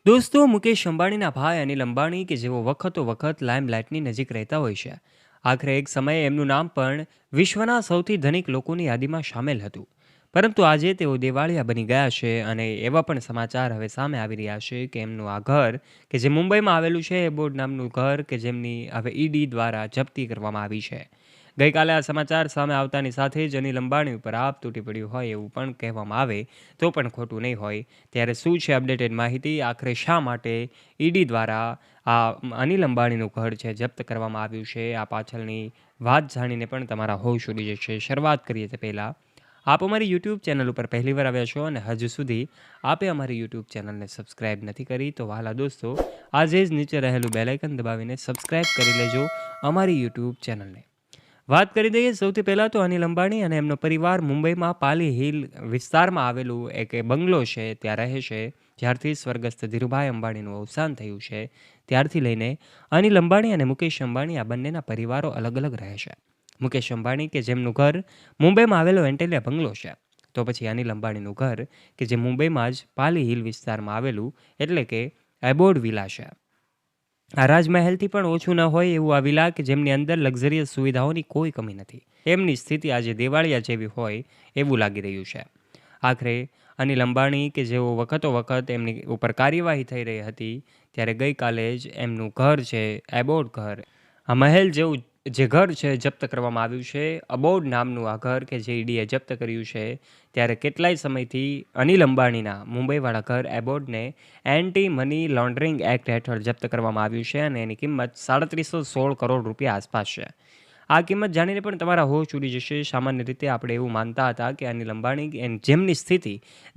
દોસ્તો, મુકેશ અંબાણીના ભાઈ અનિલ અંબાણી કે જેઓ વખતો વખત લાઇમલાઇટની નજીક રહેતા હોય છે, આખરે એક સમયે એમનું નામ પણ વિશ્વના સૌથી ધનિક લોકોની યાદીમાં સામેલ હતું. પરંતુ આજે તેઓ દિવાળિયા બની ગયા છે અને એવા પણ સમાચાર હવે સામે આવી રહ્યા છે કે એમનું આ ઘર કે જે મુંબઈમાં આવેલું છે, એબોર્ડ નામનું ઘર કે જેમની હવે ઈડી દ્વારા જપ્તી કરવામાં આવી છે. ગઈકાલે આ સમાચાર સામે આવતાની સાથે જ અનિલ અંબાણી ઉપર આપ તૂટી પડ્યું હોય એવું પણ કહેવામાં આવે તો પણ ખોટું નહીં હોય. ત્યારે શું છે અપડેટેડ માહિતી? આખરે શા માટે ઈડી દ્વારા આ અનિલ અંબાણીનું ઘર છે જપ્ત કરવામાં આવ્યું છે? આ પાછળની વાત જાણીને પણ તમારા હોશ ઉડી જશે. શરૂઆત કરીએ તે પહેલાં આપ અમારી યુટ્યુબ ચેનલ ઉપર પહેલીવાર આવ્યા છો અને હજુ સુધી આપે અમારી યુટ્યુબ ચેનલને સબસ્ક્રાઈબ નથી કરી તો વહાલા દોસ્તો, આજે જ નીચે રહેલું બેલ આઇકન દબાવીને સબસ્ક્રાઈબ કરી લેજો અમારી યુટ્યુબ ચેનલને. વાત કરી દઈએ સૌથી પહેલાં તો અનિલ અંબાણી અને એમનો પરિવાર મુંબઈમાં પાલી હિલ વિસ્તારમાં આવેલું એક બંગલો છે ત્યાં રહે છે. જ્યારથી સ્વર્ગસ્થ ધીરુભાઈ અંબાણીનું અવસાન થયું છે ત્યારથી લઈને અનિલ અંબાણી અને મુકેશ અંબાણી આ બંનેના પરિવારો અલગ અલગ રહે છે. મુકેશ અંબાણી કે જેમનું ઘર મુંબઈમાં આવેલો એન્ટેલિયા બંગલો છે, તો પછી અનિલ અંબાણીનું ઘર કે જે મુંબઈમાં જ પાલી હિલ વિસ્તારમાં આવેલું એટલે કે એબોર્ડ વિલા છે. આ રાજમહેલથી પણ ઓછું ન હોય એવું આ વિલા કે જેમની અંદર લક્ઝરિયસ સુવિધાઓની કોઈ કમી નથી. એમની સ્થિતિ આજે દેવાળિયા જેવી હોય એવું લાગી રહ્યું છે. આખરે અનિલ અંબાણી કે જેઓ વખતો વખત એમની ઉપર કાર્યવાહી થઈ રહી હતી ત્યારે ગઈકાલે જ એમનું ઘર છે એબોર્ડ ઘર, આ મહેલ જેવું જે ઘર છે જપ્ત કરવામાં આવ્યું છે. અબોર્ડ નામનું આ ઘર કે જે ઈડીએ જપ્ત કર્યું છે. ત્યારે કેટલાય સમયથી અનિલ અંબાણીના મુંબઈવાળા ઘર એબોર્ડને એન્ટી મની લોન્ડરિંગ એક્ટ હેઠળ જપ્ત કરવામાં આવ્યું છે અને એની કિંમત 316 કરોડ રૂપિયા આસપાસ છે. આ કિંમત જાણીને પણ તમારા હોશ ઉડી જશે. સામાન્ય રીતે આપણે એવું માનતા હતા કે અનિલ અંબાણી જેમની સ્થિતિ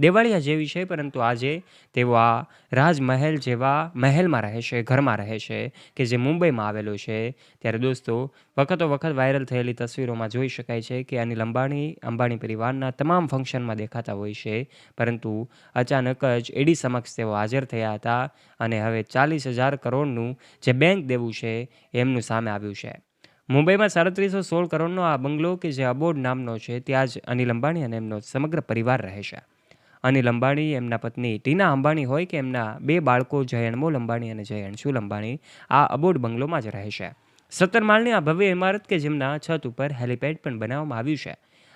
દેવાળિયા જેવી છે, પરંતુ આજે તેઓ આ રાજમહેલ જેવા મહેલમાં રહે છે, ઘરમાં રહે છે કે જે મુંબઈમાં આવેલો છે. ત્યારે દોસ્તો, વખતો વખત વાયરલ થયેલી તસવીરોમાં જોઈ શકાય છે કે અનિલ અંબાણી પરિવારના તમામ ફંક્શનમાં દેખાતા હોય છે, પરંતુ અચાનક જ ઈડી સમક્ષ તેઓ હાજર થયા હતા અને હવે 40,000 કરોડનું જે બેંક દેવું છે એમનું સામે આવ્યું છે. મુંબઈમાં 316 કરોડનો આ બંગલો કે જે અબોર્ડ નામનો છે ત્યાં જ અનિલ અંબાણી અને એમનો સમગ્ર પરિવાર રહે છે. અનિલ અંબાણી, એમના પત્ની ટીના અંબાણી હોય કે એમના 2 બાળકો જય અનમોલ અંબાણી અને જય અંશુલ અંબાણી આ અબોર્ડ બંગલોમાં જ રહે છે. 17 માળની આ ભવ્ય ઇમારત કે જેમના છત ઉપર હેલિપેડ પણ બનાવવામાં આવ્યું છે.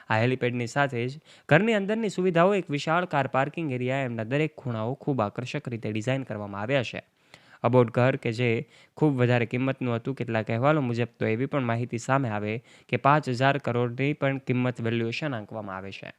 આ હેલિપેડની સાથે જ ઘરની અંદરની સુવિધાઓ, એક વિશાળ કાર પાર્કિંગ એરિયા, એમના દરેક ખૂણાઓ ખૂબ આકર્ષક રીતે ડિઝાઇન કરવામાં આવ્યા છે. અબોર્ડ ઘર કે જે ખૂબ વધારે કિંમતનું હતું. કેટલાક અહેવાલો મુજબ તો એવી પણ માહિતી સામે આવે કે 5,000 કરોડની પણ કિંમત વેલ્યુએશન આંકવામાં આવે છે.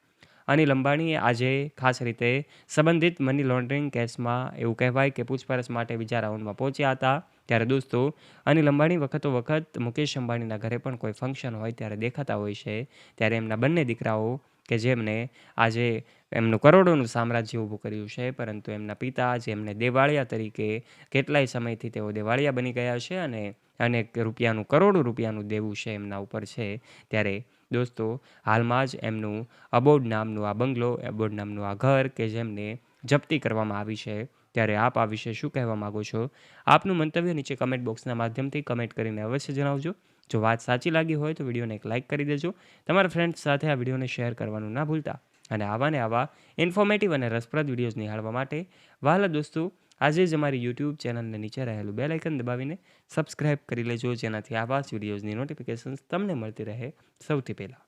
અનિલ અંબાણીએ આજે ખાસ રીતે સંબંધિત મની લોન્ડરિંગ કેસમાં એવું કહેવાય કે પૂછપરછ માટે બીજા રાઉન્ડમાં પહોંચ્યા હતા. ત્યારે દોસ્તો, અનિલ અંબાણી વખતો વખત મુકેશ અંબાણીના ઘરે પણ કોઈ ફંક્શન હોય ત્યારે દેખાતા હોય છે. ત્યારે એમના બંને દીકરાઓ કે જેમને આજે એમનું કરોડોનું સામ્રાજ્ય ઊભું કર્યું છે, પરંતુ એમના પિતા જેમને દેવાળિયા તરીકે કેટલાય સમયથી તેઓ દેવાળિયા બની ગયા છે અને અનેક રૂપિયાનું, કરોડો રૂપિયાનું દેવું છે એમના ઉપર છે. ત્યારે દોસ્તો, હાલમાં જ એમનું અબોર્ડ નામનું આ બંગલો, એબોર્ડ નામનું આ ઘર કે જેમને જપ્તી કરવામાં આવી છે. ત્યારે આપ આ વિશે શું કહેવા માગો છો? આપનું મંતવ્ય નીચે કમેન્ટ બોક્સના માધ્યમથી કમેન્ટ કરીને અવશ્ય જણાવજો. જો વાત સાચી લાગી હોય તો વિડીયોને એક લાઇક કરી દેજો. તમારા ફ્રેન્ડ્સ સાથે આ વિડીયોને શેર કરવાનું ના ભૂલતા. અને આવા ને આવા ઇન્ફોર્મેટિવ અને રસપ્રદ વિડીયોઝ નિહાળવા માટે વહાલા દોસ્તો, આજે જ અમારી યુટ્યુબ ચેનલને નીચે રહેલું બેલ આઇકન દબાવીને સબસ્ક્રાઇબ કરી લેજો, જેનાથી આવા જ વિડીયોઝની નોટિફિકેશન્સ તમને મળતી રહે સૌથી પહેલાં.